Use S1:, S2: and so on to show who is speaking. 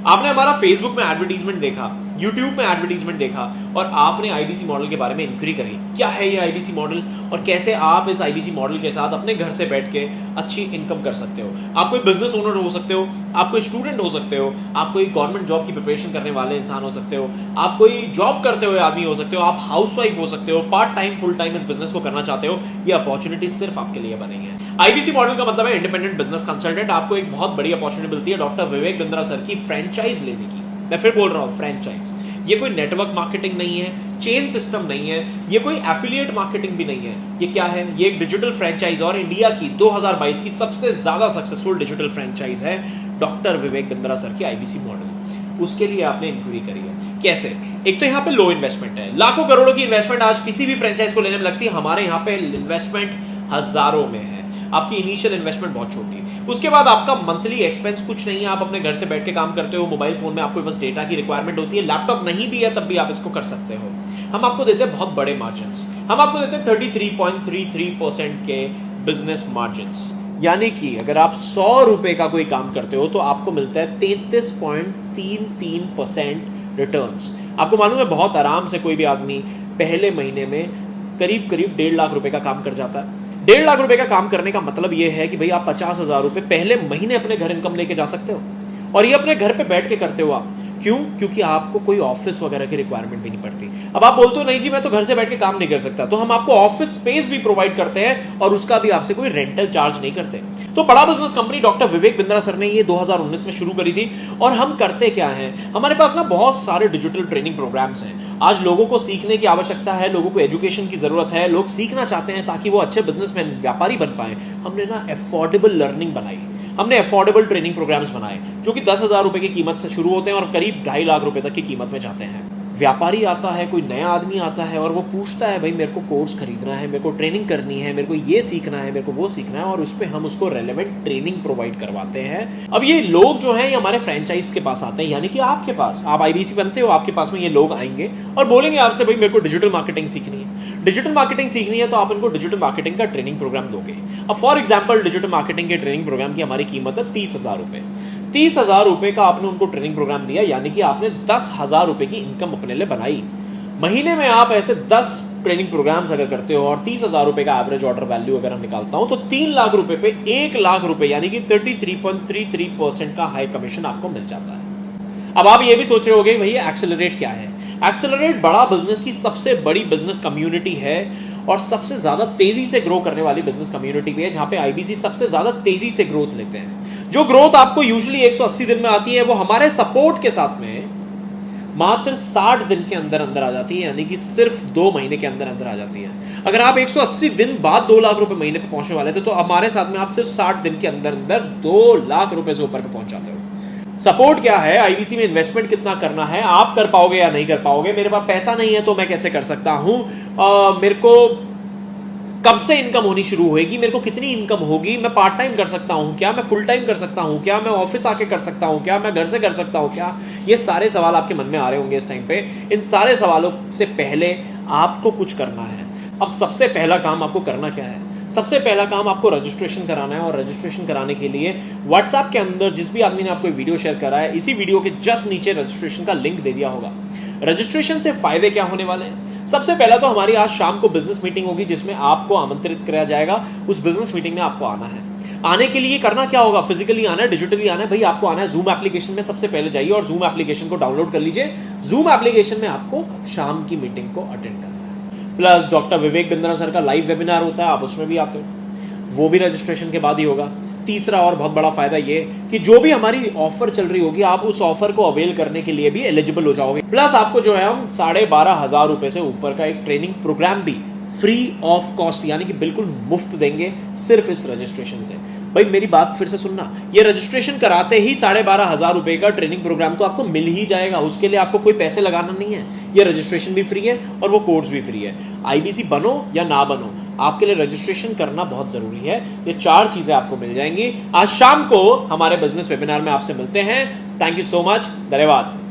S1: आपने हमारा फेसबुक में एडवर्टीजमेंट देखा, यूट्यूब में एडवर्टीजमेंट देखा और आपने आईबीसी मॉडल के बारे में इंक्वायरी करी, क्या है ये आईबीसी मॉडल और कैसे आप इस आईबीसी मॉडल के साथ अपने घर से बैठ के अच्छी इनकम कर सकते हो। आप कोई बिजनेस ओनर हो सकते हो, आप कोई स्टूडेंट हो सकते हो, आप कोई गवर्नमेंट जॉब की प्रिपरेशन करने वाले इंसान हो सकते हो, आप कोई जॉब करते हुए आदमी हो सकते हो, आप हाउसवाइफ हो सकते हो, पार्ट टाइम फुल टाइम इस बिजनेस को करना चाहते हो। ये अपॉर्चुनिटी सिर्फ आपके लिए बनी है। आईबीसी मॉडल का मतलब है इंडिपेंडेंट बिजनेस कंसल्टेंट। आपको एक बहुत बड़ी अपॉर्चुनिटी मिलती है डॉक्टर विवेक बिंद्रा सर की फ्रेंचाइज लेने की। मैं फिर बोल रहा हूं, फ्रेंचाइज। ये कोई नेटवर्क मार्केटिंग नहीं है, चेन सिस्टम नहीं है, ये कोई एफिलिएट मार्केटिंग भी नहीं है। ये क्या है? ये एक डिजिटल फ्रेंचाइज और इंडिया की 2022 की सबसे ज्यादा सक्सेसफुल डिजिटल फ्रेंचाइज है डॉक्टर विवेक बिंद्रा सर की आईबीसी मॉडल। उसके लिए आपने इंक्वायरी करी है। कैसे? एक तो यहां पे लो इन्वेस्टमेंट है। लाखों करोड़ों की इन्वेस्टमेंट आज किसी भी फ्रेंचाइज को लेने में लगती है, हमारे यहां पे इन्वेस्टमेंट हजारों में है। आपकी इनिशियल इन्वेस्टमेंट बहुत छोटी है। उसके बाद आपका मंथली एक्सपेंस कुछ नहीं है। आप अपने घर से बैठ के काम करते हो, मोबाइल फोन में आपको बस डेटा की रिक्वायरमेंट होती है, लैपटॉप नहीं भी है तब भी आप इसको कर सकते हो। हम आपको देते हैं बहुत बड़े मार्जिन्स। हम आपको देते हैं 33.33% के बिजनेस मार्जिन्स। यानी कि अगर आप 100 रुपए का कोई काम करते हो तो आपको मिलता है 33.33% रिटर्न्स। आपको मालूम है, बहुत आराम से कोई भी आदमी पहले महीने में करीब करीब 1.5 लाख रुपए का काम कर जाता है। 1.5 लाख रुपए का काम करने का मतलब यह है कि भाई आप 50,000 रुपए पहले महीने अपने घर इनकम लेके जा सकते हो। और ये अपने घर पे बैठ के करते हो आप। क्यों? क्योंकि आपको कोई ऑफिस वगैरह की रिक्वायरमेंट भी नहीं पड़ती। अब आप बोलते हो नहीं जी मैं तो घर से बैठ के काम नहीं कर सकता, तो हम आपको ऑफिस स्पेस भी प्रोवाइड करते हैं और उसका भी आपसे कोई रेंटल चार्ज नहीं करते। तो बड़ा business company doctor Vivek Bindra sir ने ये 2019 में शुरू करी थी। और हम करते क्या है, हमारे पास ना बहुत सारे डिजिटल ट्रेनिंग प्रोग्राम्स हैं। आज लोगों को सीखने की आवश्यकता है, लोगों को एजुकेशन की जरूरत है, लोग सीखना चाहते हैं ताकि वो अच्छे बिजनेसमैन, व्यापारी बन पाए। हमने ना अफोर्डेबल लर्निंग बनाई, हमने अफोर्डेबल ट्रेनिंग प्रोग्राम्स बनाए जो कि 10,000 रुपए की कीमत से शुरू होते हैं और करीब 2.5 लाख रुपए तक की कीमत में जाते हैं। व्यापारी आता है, कोई नया आदमी आता है और वो पूछता है भाई मेरे को कोर्स खरीदना है, मेरे को ट्रेनिंग करनी है, मेरे को ये सीखना है, मेरे को वो सीखना है, और उस पर हम उसको रेलेवेंट ट्रेनिंग प्रोवाइड करवाते हैं। अब ये लोग जो हैं ये हमारे फ्रेंचाइज के पास आते हैं, यानी कि आपके पास, आप आईबीसी बनते हो, आपके पास में ये लोग आएंगे और बोलेंगे आपसे भाई मेरे को डिजिटल मार्केटिंग सीखनी है। डिजिटल मार्केटिंग सीखनी है तो आप इनको डिजिटल मार्केटिंग का ट्रेनिंग प्रोग्राम दोगे। अब फॉर एग्जाम्पल डिजिटल मार्केटिंग के ट्रेनिंग प्रोग्राम की हमारी कीमत है 30,000 रुपए। 30,000 रुपए का आपने उनको ट्रेनिंग प्रोग्राम दिया, यानी कि आपने 10,000 रुपए की इनकम अपने लिए बनाई। महीने में आप ऐसे 10 ट्रेनिंग प्रोग्राम्स अगर करते हो और 30,000 रुपए का एवरेज ऑर्डर वैल्यू अगर हम निकालता हूं तो 3 लाख रुपए पे 1 लाख रुपए यानी कि 33.33% का हाई कमीशन आपको मिल जाता है। अब आप ये भी सोच रहे होंगे भैया एक्सेलरेट क्या है? एक्सेलरेट बड़ा बिजनेस की सबसे बड़ी बिजनेस कम्युनिटी है और सबसे ज्यादा तेजी से ग्रो करने वाली बिजनेस कम्युनिटी भी है, जहां पे आईबीसी सबसे ज्यादा तेजी से ग्रोथ लेते हैं। जो ग्रोथ आपको यूजुअली 180 दिन में आती है वो हमारे सपोर्ट के साथ में मात्र 60 दिन के अंदर अंदर आ जाती है, यानी कि सिर्फ 2 महीने के अंदर अंदर आ जाती है। अगर आप 180 दिन बाद 2 लाख रुपए महीने पे पहुंचने वाले थे तो हमारे साथ में आप सिर्फ 60 दिन के अंदर अंदर 2 लाख रुपए से ऊपर पे पहुंच जाते हो। सपोर्ट क्या है, आईबीसी में इन्वेस्टमेंट कितना करना है, आप कर पाओगे या नहीं कर पाओगे, मेरे पास पैसा नहीं है तो मैं कैसे कर सकता हूं, मेरे को कब से इनकम होनी शुरू होगी, मेरे को कितनी इनकम होगी, मैं पार्ट टाइम कर सकता हूं क्या, मैं फुल टाइम कर सकता हूं क्या, मैं ऑफिस आके कर सकता हूं क्या, मैं घर से कर सकता हूं क्या, ये सारे सवाल आपके मन में आ रहे होंगे इस टाइम पे। इन सारे सवालों से पहले आपको कुछ करना है। अब सबसे पहला काम आपको करना क्या है? सबसे पहला काम आपको रजिस्ट्रेशन कराना है और रजिस्ट्रेशन कराने के लिए व्हाट्सएप के अंदर जिस भी आदमी ने आपको वीडियो शेयर करा है, इसी वीडियो के जस्ट नीचे रजिस्ट्रेशन का लिंक दे दिया होगा। रजिस्ट्रेशन से फायदे क्या होने वाले हैं? सबसे पहला तो हमारी आज शाम को बिजनेस मीटिंग होगी जिसमें आपको आमंत्रित किया जाएगा। उस बिजनेस मीटिंग में आपको आना है। आने के लिए करना क्या होगा? फिजिकली आना है, डिजिटली आना है। भाई आपको आना है जूम एप्लीकेशन में, सबसे पहले जाइए और जूम एप्लीकेशन को डाउनलोड कर लीजिए। जूम एप्लीकेशन में आपको शाम की मीटिंग को अटेंड करना है। Plus doctor Vivek Bindra sir का लाइव वेबिनार होता है, आप उसमें भी आते हो, वो भी रजिस्ट्रेशन के बाद ही होगा। तीसरा और बहुत बड़ा फायदा ये कि जो भी हमारी ऑफर चल रही होगी आप उस ऑफर को अवेल करने के लिए भी एलिजिबल हो जाओगे। प्लस आपको जो है हम 12,500 रुपए से ऊपर का एक ट्रेनिंग प्रोग्राम भी फ्री ऑफ कॉस्ट यानी कि बिल्कुल मुफ्त देंगे सिर्फ इस रजिस्ट्रेशन से। भाई मेरी बात फिर से सुनना, ये रजिस्ट्रेशन कराते ही 12,500 रुपए का ट्रेनिंग प्रोग्राम तो आपको मिल ही जाएगा। उसके लिए आपको कोई पैसे लगाना नहीं है। ये रजिस्ट्रेशन भी फ्री है और वो कोर्स भी फ्री है। आईबीसी बनो या ना बनो, आपके लिए रजिस्ट्रेशन करना बहुत जरूरी है। ये 4 चीजें आपको मिल जाएंगी। आज शाम को हमारे बिजनेस वेबिनार में आपसे मिलते हैं। थैंक यू सो मच, धन्यवाद।